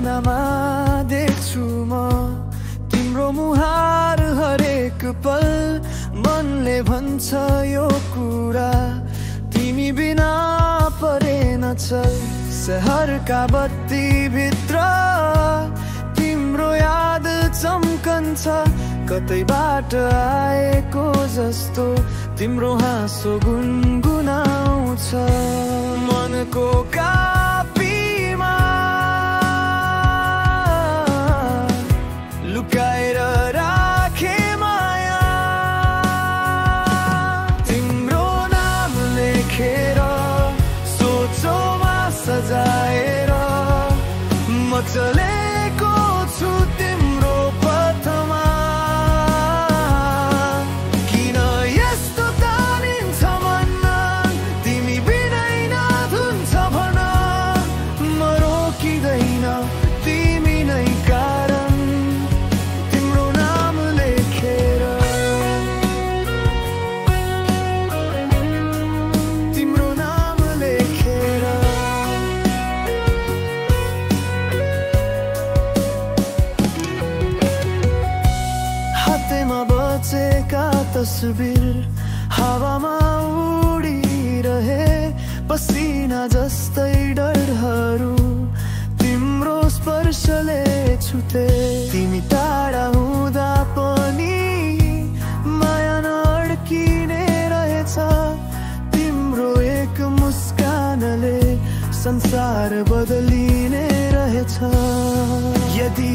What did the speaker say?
सपनामा देख्छु म तिम्रो मुहार हरेक पल। मनले भन्छ यो कुरा तिमी बिना परेन चल। शहरका बत्ती भित्र तिम्रो याद चम्कन्छ, कतैबाट आएको जस्तो तिम्रो हाँसो गुनगुनाउँछ। मनको कापीमा लुकाएर राखे माया, तिम्रो नाम लेखेर सोचोमा सजाएर म चलेको छु तिम्रो पथमा। किन यस्तो तानिन्छ मन, तिमी बिनै नधुन्छ भन। म रोकिँदैन तिमी नै कारण, तिम्रो नाम लेखेर, तिम्रो नाम लेखेर। हातैमा बचेका तस्बिर हावामा उडिरहे, पसिना जस्तै डरहरू तिम्रो स्पर्शले छुटे। तिमी टाढा हुँदा पनि माया नअड्किने रहेछ, तिम्रो एक मुस्कानले संसार बदलिने रहेछ। यदि